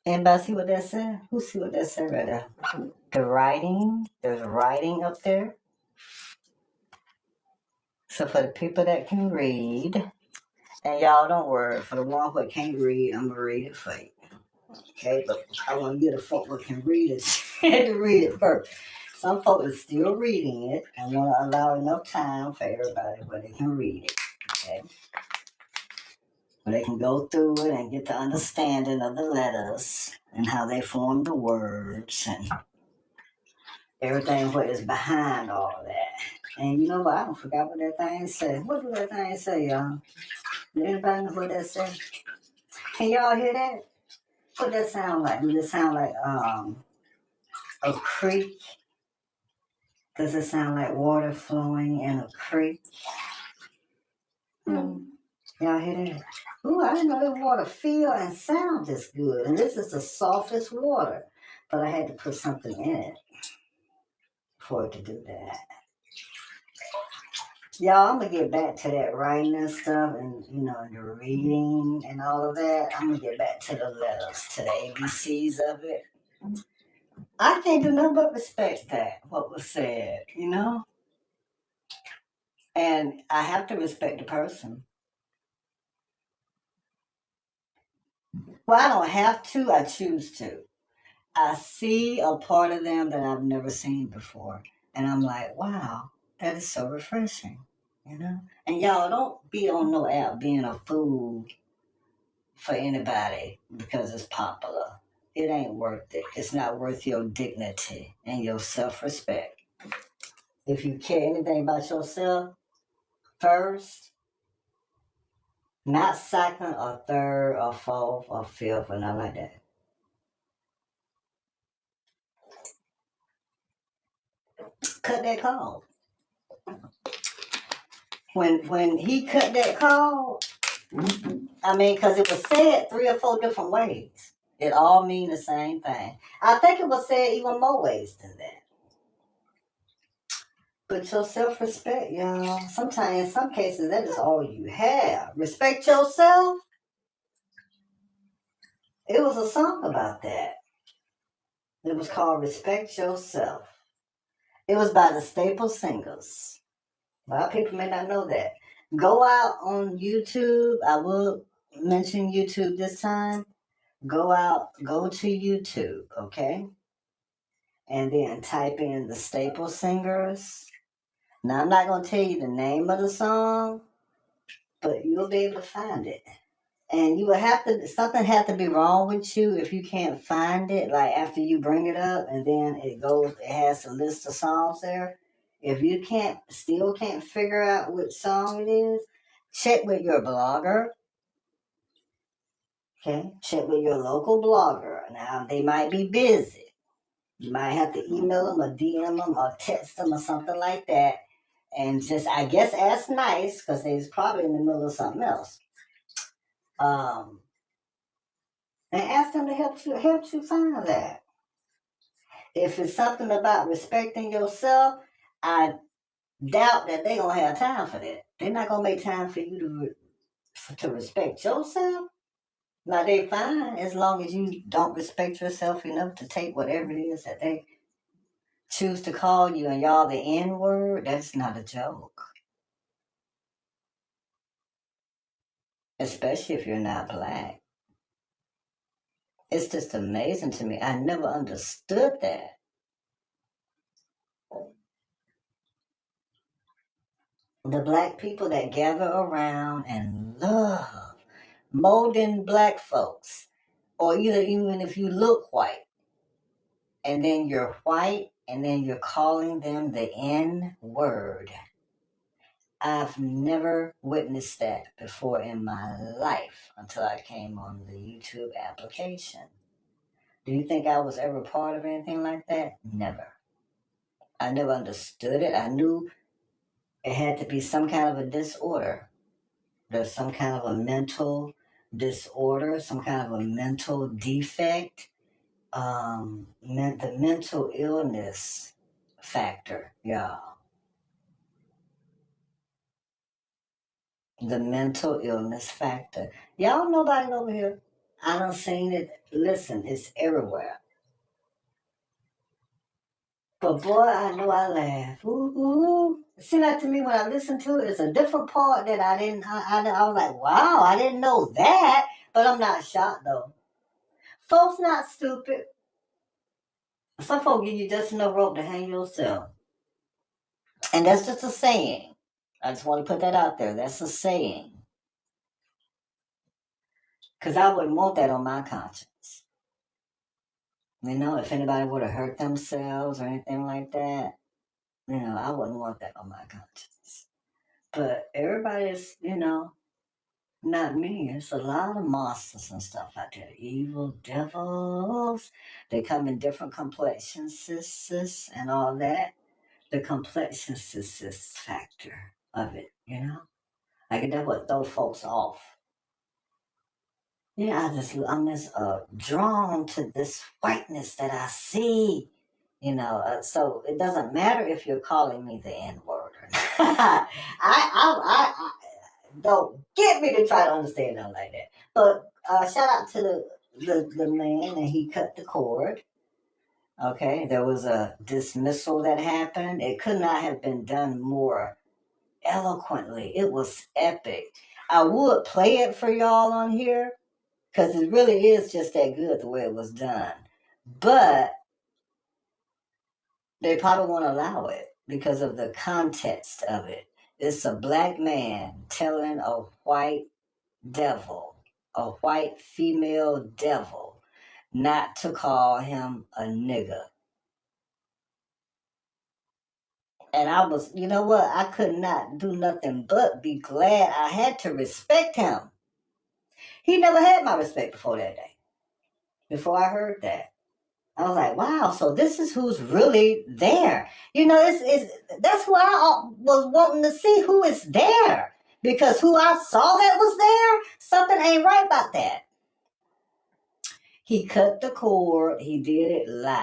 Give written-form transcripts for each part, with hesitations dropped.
Anybody see what that said? Who see what that said right there? The writing, there's writing up there. So for the people that can read, and y'all don't worry, for the one who can't read, I'm gonna read it for you. Okay, but I want to get the folk who can read it to read it first. Some folk are still reading it and want to allow enough time for everybody where they can read it. Okay, where they can go through it and get the understanding of the letters and how they form the words and everything what is behind all of that. And you know what? I don't forgot what that thing said. What did that thing say, y'all? Did anybody know what that said? Can y'all hear that? What that sound like? Does it sound like a creek? Does it sound like water flowing in a creek? Y'all hear that? Ooh, I didn't know that water feel and sound this good. And this is the softest water. But I had to put something in it for it to do that. Y'all, I'm going to get back to that writing and stuff and, the reading and all of that. I'm going to get back to the letters, to the ABCs of it. I can't do nothing but respect that, what was said, And I have to respect the person. Well, I don't have to, I choose to. I see a part of them that I've never seen before. And I'm like, wow, that is so refreshing, And y'all don't be on no app being a fool for anybody because it's popular. It ain't worth it. It's not worth your dignity and your self-respect. If you care anything about yourself, first, not second or third or fourth or fifth or nothing like that. Cut that call. When he cut that call, because it was said 3 or 4 different ways. It all mean the same thing. I think it was said even more ways than that. But your self-respect, y'all, sometimes in some cases that is all you have. Respect yourself. It was a song about that. It was called Respect Yourself. It was by the Staple Singers. A lot of people may not know that. Go out on YouTube. I will mention YouTube this time. Go to YouTube, okay? And then type in the Staple Singers. Now, I'm not going to tell you the name of the song, but you'll be able to find it. And you will something has to be wrong with you if you can't find it, like after you bring it up and then it has a list of songs there. If you still can't figure out which song it is, check with your blogger. Okay, check with your local blogger. Now, they might be busy. You might have to email them or DM them or text them or something like that. And just, I guess, ask nice because they's probably in the middle of something else. And ask them to help you find that. If it's something about respecting yourself, I doubt that they're going to have time for that. They're not going to make time for you to respect yourself. Now, they fine as long as you don't respect yourself enough to take whatever it is that they choose to call you and y'all the N-word. That's not a joke. Especially if you're not black. It's just amazing to me. I never understood that. The black people that gather around and love more than black folks, or even if you look white, and then you're white, and then you're calling them the N-word. I've never witnessed that before in my life until I came on the YouTube application. Do you think I was ever part of anything like that? Never. I never understood it. I knew it had to be some kind of a disorder. There's some kind of a mental disorder, some kind of a mental defect, the mental illness factor, y'all. The mental illness factor. Y'all, nobody over here. I done seen it Listen, it's everywhere. But boy, I know I laugh. Ooh, ooh, ooh. It seemed like to me when I listened to it, it's a different part that I didn't. I was like, wow, I didn't know that. But I'm not shocked though. Folks not stupid. Some folk give you just enough rope to hang yourself, and that's just a saying. I just want to put that out there. That's a saying, because I wouldn't want that on my conscience. If anybody would have hurt themselves or anything like that, I wouldn't want that on my conscience. But everybody's, not me. It's a lot of monsters and stuff out there. Evil devils. They come in different complexions, sis, and all that. The complexion sis factor of it. Like that would throw folks off. Yeah, I'm just drawn to this whiteness that I see. So it doesn't matter if you're calling me the N word or not. I don't get me to try to understand them like that. But shout out to the man, and he cut the cord. Okay, there was a dismissal that happened. It could not have been done more eloquently. It was epic. I would play it for y'all on here because it really is just that good the way it was done. But they probably won't allow it because of the context of it. It's a black man telling a white devil, a white female devil, not to call him a nigger. And I was, you know what? I could not do nothing but be glad. I had to respect him. He never had my respect before that day, before I heard that. I was like, wow, so this is who's really there. It's that's who I was wanting to see who is there. Because who I saw that was there, something ain't right about that. He cut the cord, he did it live.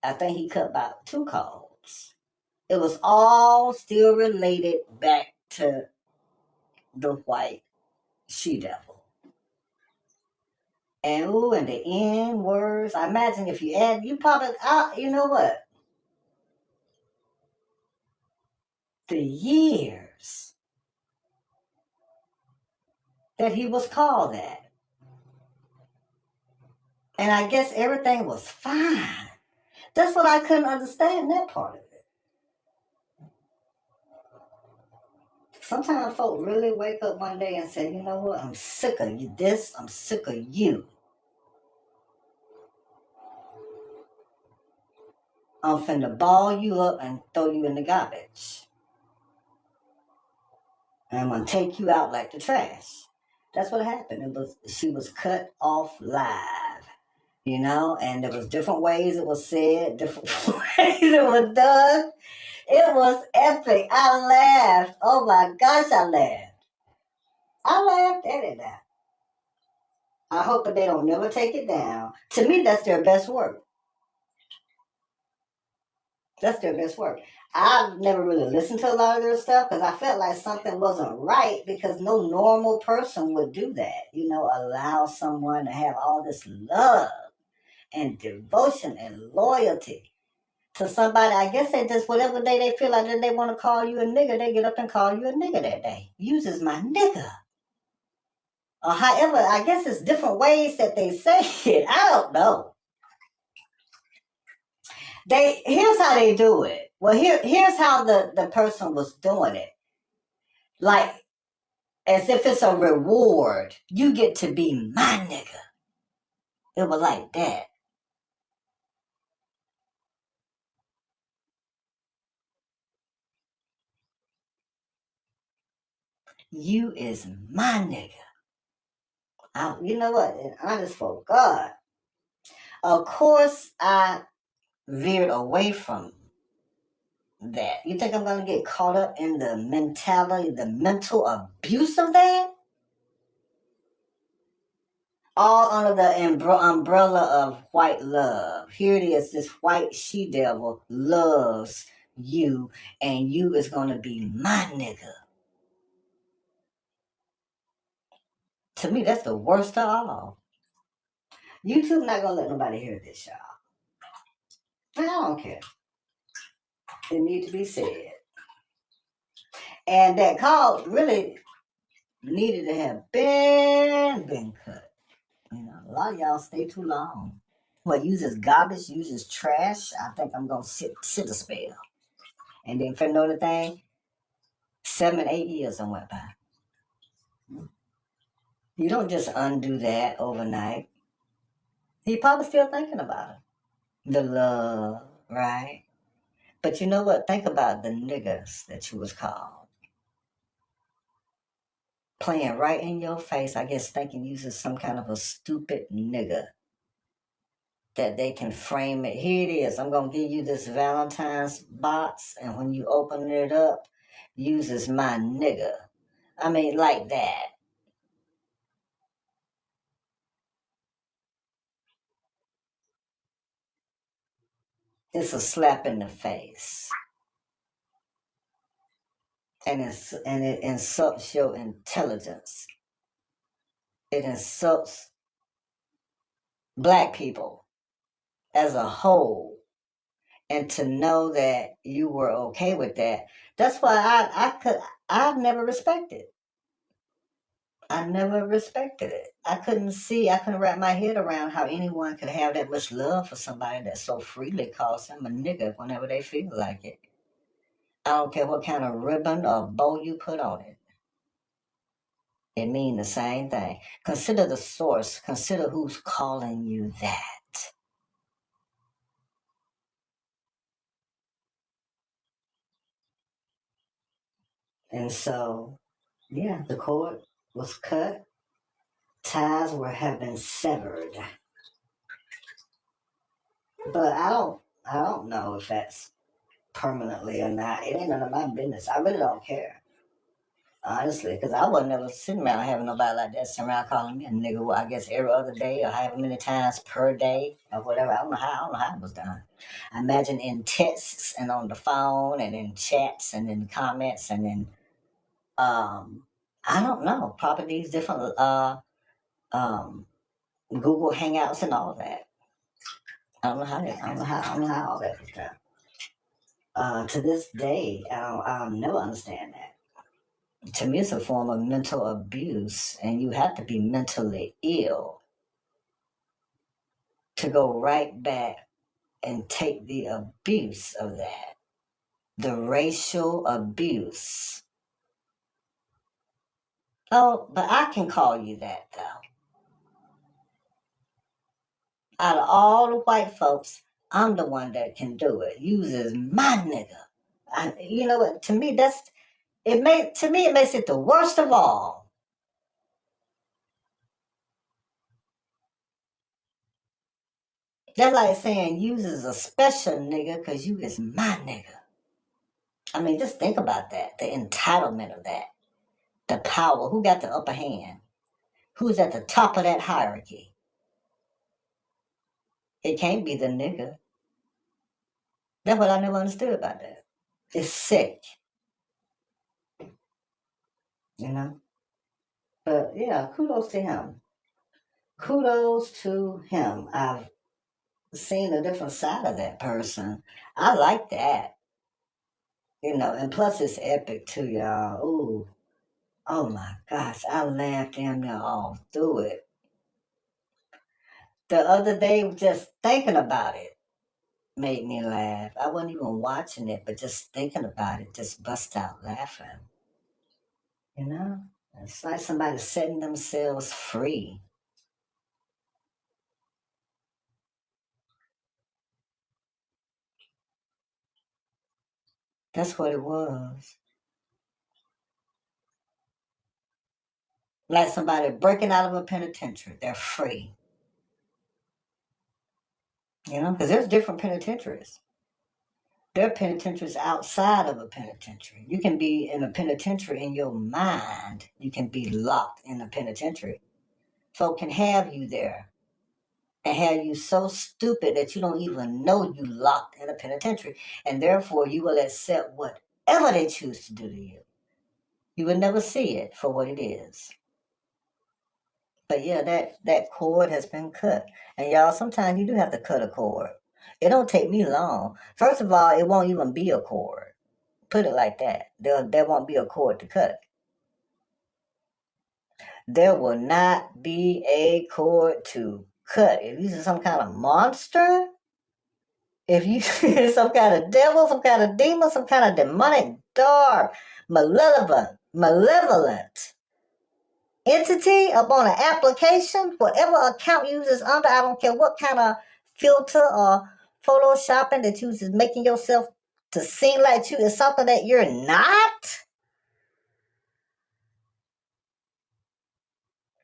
I think he cut about 2 calls. It was all still related back to the white she devil. And the N words. I imagine if you add, you probably, you know what? The years that he was called that. And I guess everything was fine. That's what I couldn't understand, that part of it. Sometimes folk really wake up one day and say, you know what, I'm sick of you this, I'm sick of you. I'm finna ball you up and throw you in the garbage. And I'm gonna take you out like the trash. That's what happened. She was cut off live, and there was different ways it was said, different ways it was done. It was epic. I laughed. Oh my gosh, I laughed. I laughed at it now. I hope that they don't never take it down. To me, that's their best work. That's their best work. I've never really listened to a lot of their stuff because I felt like something wasn't right because no normal person would do that. Allow someone to have all this love and devotion and loyalty to somebody. I guess they just, whatever day they feel like that they want to call you a nigga, they get up and call you a nigga that day. Uses my nigga. Or however, I guess it's different ways that they say it. I don't know. Here's how they do it. Well, here's how the person was doing it. Like, as if it's a reward. You get to be my nigga. It was like that. You is my nigga. You know what? And honest for God. Of course, I veered away from that. You think I'm going to get caught up in the mentality, the mental abuse of that? All under the umbrella of white love. Here it is, this white she devil loves you, and you is going to be my nigga. To me, that's the worst of all. YouTube not gonna let nobody hear this, y'all. I don't care. It needs to be said. And that call really needed to have been cut. You know, a lot of y'all stay too long. What uses garbage, uses trash. I think I'm gonna sit a spell. And then for another thing, 7, 8 years I went by. You don't just undo that overnight. He probably still thinking about it. The love, right? But you know what? Think about the niggas that you was called. Playing right in your face, I guess thinking you was some kind of a stupid nigga. That they can frame it. Here it is. I'm gonna give you this Valentine's box, and when you open it up, uses my nigga. I mean, like that. It's a slap in the face. And it insults your intelligence. It insults black people as a whole. And to know that you were okay with that, that's why I've never respected. I never respected it. I couldn't wrap my head around how anyone could have that much love for somebody that so freely calls them a nigga whenever they feel like it. I don't care what kind of ribbon or bow you put on it. It means the same thing. Consider the source. Consider who's calling you that. And so, yeah, the cord was cut. Ties were have been severed. But I don't know if that's permanently or not. It ain't none of my business. I really don't care. Honestly, because I wasn't ever sitting around having nobody like that sitting around calling me a nigga. Well, I guess every other day or however many times per day or whatever. I don't know how it was done. I imagine in texts and on the phone and in chats and in comments and in I don't know, probably these different um Google Hangouts and all that. I don't know how all that was done. To this day, I'll never understand that. To me, it's a form of mental abuse, and you have to be mentally ill to go right back and take the abuse of that, the racial abuse. Oh, but I can call you that though. Out of all the white folks, I'm the one that can do it. Uses my nigga. You know what? To me, it makes it the worst of all. That's like saying uses a special nigga because you is my nigga. I mean, just think about that. The entitlement of that. The power. Who got the upper hand? Who's at the top of that hierarchy? It can't be the nigga. That's what I never understood about that. It's sick, you know? But yeah, kudos to him. Kudos to him. I've seen a different side of that person. I like that, you know, and plus it's epic too, y'all. Ooh, oh my gosh, I laughed damn near all through it. The other day, just thinking about it made me laugh. I wasn't even watching it, but just thinking about it just bust out laughing. You know? It's like somebody setting themselves free. That's what it was. Like somebody breaking out of a penitentiary. They're free. You know? Because there's different penitentiaries. There are penitentiaries outside of a penitentiary. You can be in a penitentiary in your mind. You can be locked in a penitentiary. Folk can have you there and have you so stupid that you don't even know you locked in a penitentiary. And therefore you will accept whatever they choose to do to you. You will never see it for what it is. But yeah, that cord has been cut. And y'all, sometimes you do have to cut a cord. It don't take me long. First of all, it won't even be a cord. Put it like that. There won't be a cord to cut. There will not be a cord to cut. If you are some kind of monster, if you some kind of devil, some kind of demon, some kind of demonic, dark, malevolent entity up on an application, whatever account uses under, I don't care what kind of filter or photoshopping that uses making yourself to seem like you is something that you're not.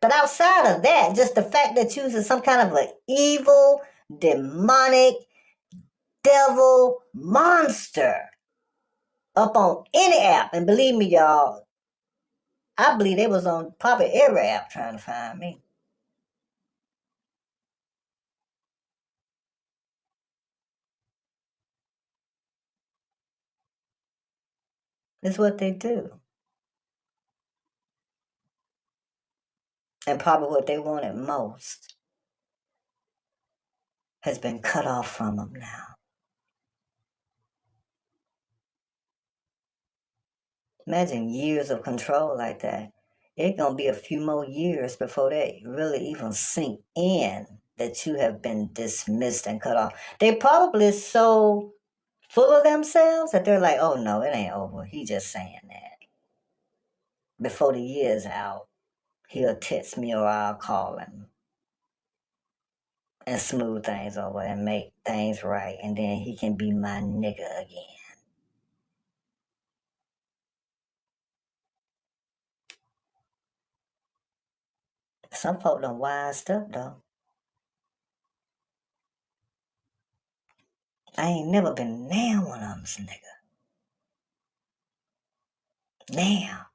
But outside of that, just the fact that you is some kind of an evil, demonic, devil monster up on any app, and believe me, y'all, I believe they was on probably every app trying to find me. It's what they do. And probably what they wanted most has been cut off from them now. Imagine years of control like that. It's going to be a few more years before they really even sink in that you have been dismissed and cut off. They probably so full of themselves that they're like, oh no, it ain't over. He just saying that. Before the year's out, he'll text me or I'll call him and smooth things over and make things right. And then he can be my nigga again. Some folk done wised up though. I ain't never been now one of them's nigga. Now.